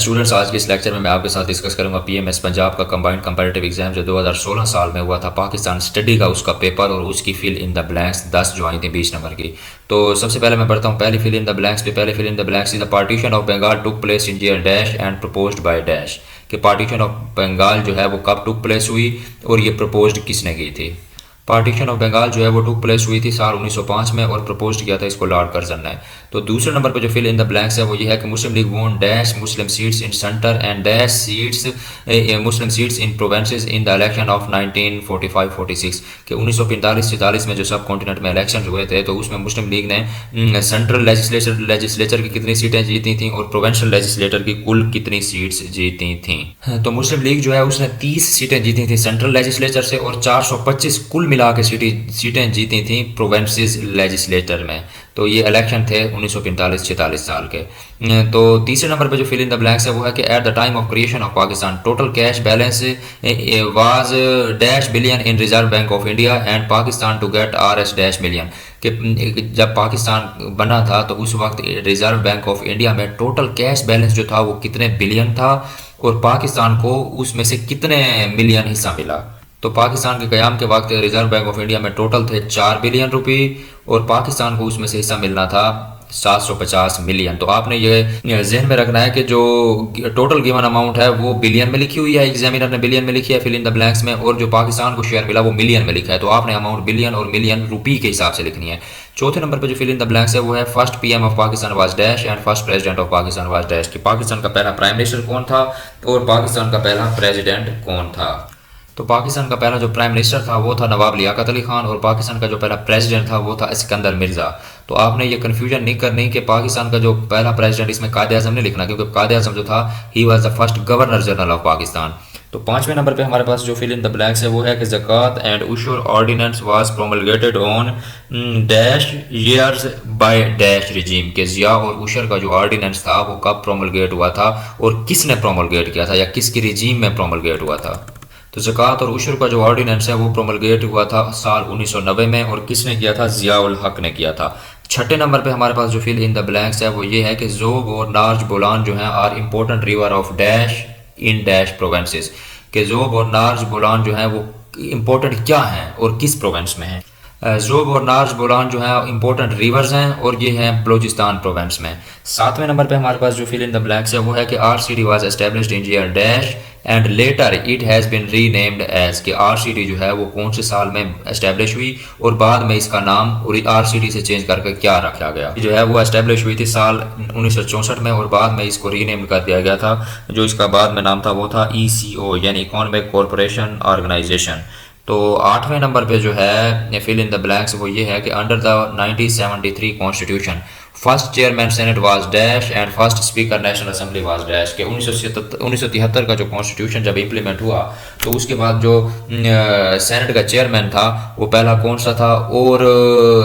Students, आज के इस लेक्चर में मैं आपके साथ डिस्कस करूंगा पीएमएस पंजाब का कंबाइंड कंपैरेटिव एग्जाम जो 2016 साल में हुआ था, पाकिस्तान स्टडी का उसका पेपर और उसकी फिल इन द ब्लैंक्स 10 जो आई थी 20 नंबर की। तो सबसे पहले मैं पढ़ता हूँ पहली फिल इन द ब्लैंक्स पे। पहले fill in the blanks is the partition of Bengal took place in year dash and proposed by dash. कि पार्टीशन ऑफ बंगाल जो है वो कब टुक प्लेस हुई और ये प्रपोज्ड किसने की थी। पार्टीशन ऑफ बंगाल जो है वो टुक प्लेस हुई थी साल 1905 में और प्रपोज किया था इसको लॉर्ड कर्जन ने। तो दूसरे नंबर पर जो फिल इन द ब्लैंक्स है वो ये है कि मुस्लिम लीग वोन dash Muslim seats in centre and dash seats Muslim seats in provinces in the election of 1945-46 के 1945-46 में जो सब कॉन्टिनेंट में इलेक्शन हुए थे तो उसमें मुस्लिम लीग ने सेंट्रल लेजिस्लेचर की कितनी सीटें जीती थी और प्रोवेंशियल लेजिस्लेटर की कुल कितनी सीट्स जीती थी। तो मुस्लिम लीग जो है उसने 30 सीटें जीती थी सेंट्रल लेजिस्लेचर से और 425 कुल मिला के सीटें जीती थी प्रोवेंसेस लेजिस्लेटर में। तो ये इलेक्शन थे 1945-46 साल के। तो तीसरे नंबर पे जो फिल इन द ब्लैंक्स है वो है कि at the time of creation of Pakistan total cash balance was dash billion in reserve bank of India and Pakistan to get RS dash million. कि जब पाकिस्तान बना था तो उस वक्त रिजर्व बैंक ऑफ इंडिया में टोटल कैश बैलेंस जो था वो कितने बिलियन था और पाकिस्तान को उसमें से कितने मिलियन हिस्सा मिला। तो पाकिस्तान के क़याम के वक्त रिजर्व बैंक ऑफ इंडिया में टोटल थे 4 बिलियन रुपये और पाकिस्तान को उसमें से हिस्सा मिलना था 750 मिलियन। तो आपने ये जहन में रखना है कि जो टोटल गिवन अमाउंट है वो बिलियन में लिखी हुई है, एग्जामिनर ने बिलियन में लिखी है फिल इन द ब्लैंक्स में, और जो पाकिस्तान को शेयर मिला वो मिलियन में लिखा है। तो आपने अमाउंट बिलियन और मिलियन रुपये के हिसाब से लिखनी है। चौथे नंबर पर जो फिल इन द ब्लैंक्स है वो है first PM of Pakistan was dash and first president of Pakistan was dash. कि पाकिस्तान का पहला प्राइम मिनिस्टर कौन था और पाकिस्तान का पहला प्रेसिडेंट कौन था। तो पाकिस्तान का पहला जो प्राइम मिनिस्टर था वो था नवाब लियाकत अली खान और पाकिस्तान का जो पहला प्रेसिडेंट था वो था सिकंदर मिर्ज़ा। तो आपने ये कन्फ्यूजन नहीं करनी कि पाकिस्तान का जो पहला प्रेसिडेंट इसमें कायदे आज़म नहीं लिखना, क्योंकि कायदे आज़म जो था he was the first governor general of Pakistan. तो पांचवें नंबर पे हमारे पास जो फिल इन द ब्लैंक्स है वो है कि Zakat and Ushr ordinance was promulgated on dash years by dash regime. के ज़िया और उशर का जो ऑर्डिनेंस था वो कब प्रोमलगेट हुआ था और किसने प्रोमलगेट किया था या किसकी रिजीम में प्रोमलगेट हुआ था। तो ज़कात और उशर का जो ऑर्डिनेंस है वो प्रोमलगेट हुआ था साल 1990 में और किसने किया था, ज़ियाउल हक ने किया था। छठे नंबर पे हमारे पास जो फिल इन द ब्लैंक्स है वो ये है कि ज़ोब और नार्ज बोलान जो है are important river of dash in dash provinces. के ज़ोब और नार्ज बोलान जो है वो इम्पोर्टेंट क्या हैं और किस प्रोवेंस में है। ज़ोब और नार्ज बोलान जो है इंपॉर्टेंट रिवर्स हैं और ये हैं बलोचिस्तान प्रोवेंस में। सातवें नंबर पे हमारे पास जो फिल इन द ब्लैंक्स है वो है कि RCD was established in year dash and later it has been renamed as. कि RCD जो है वो कौन से साल में एस्टेब्लिश हुई और बाद में इसका नाम RCD से चेंज करके क्या रखा गया। जो है वो एस्टेब्लिश हुई थी साल 1964 में और बाद में इसको रीनेम कर दिया गया था। जो इसका बाद में नाम था वो था ECO यानी इकोनॉमिक कॉरपोरेशन ऑर्गेनाइजेशन। तो आठवें नंबर पे जो है फिल इन द ब्लैंक्स वो ये है कि under the 1973 constitution first chairman senate was dash and first speaker national assembly was dash. के 1973 का जो कॉन्स्टिट्यूशन जब इम्प्लीमेंट हुआ तो उसके बाद जो सेनेट का चेयरमैन था वो पहला कौन सा था और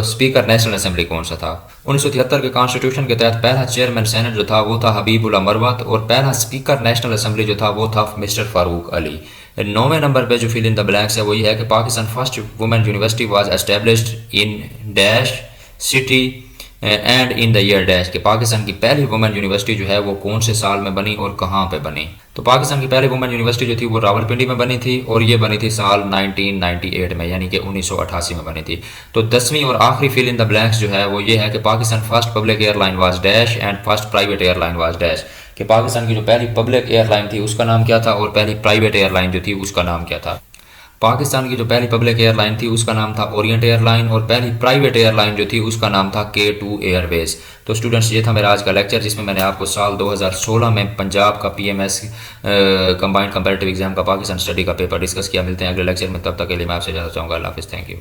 स्पीकर नेशनल असेंबली कौन सा था। 1973 के कॉन्स्टिट्यूशन के तहत पहला चेयरमैन सेनेट जो था वो था हबीबुल्ला मरवत और पहला स्पीकर नेशनल असेंबली जो था वो था मिस्टर फारूक अली। नौवें नंबर पे जो फिल इन द ब्लैंक्स है वो ये है कि Pakistan first women university was established in dash city and in the year dash. के पाकिस्तान की पहली वुमेन यूनिवर्सिटी जो है वो कौन से साल में बनी और कहाँ पे बनी। तो पाकिस्तान की पहली वुमेन यूनिवर्सिटी जो थी वो रावलपिंडी में बनी थी और ये बनी थी साल 1998 में यानी कि 1988 में बनी थी। तो 10वीं और आखिरी फिल इन द ब्लैंक्स जो है वो ये है कि Pakistan first public airline was dash and first private airline was dash. कि पाकिस्तान की जो पहली पब्लिक एयरलाइन थी उसका नाम क्या था और पहली प्राइवेट एयरलाइन जो थी उसका नाम क्या था। पाकिस्तान की जो पहली पब्लिक एयरलाइन थी उसका नाम था ओरिएंट एयरलाइन और पहली प्राइवेट एयरलाइन जो थी उसका नाम था K2 एयरवेज। तो स्टूडेंट्स ये था मेरा आज का लेक्चर जिसमें मैंने आपको साल 2016 में पंजाब का PMS कंबाइंड कंपैरेटिव एग्जाम का पाकिस्तान स्टडी का पेपर डिस्कस किया। मिलते हैं अगले लेक्चर में, तब तक के लिए मैं आपसे ज़्यादा चाहूँगा। अल्लाह हाफिज़, थैंक यू।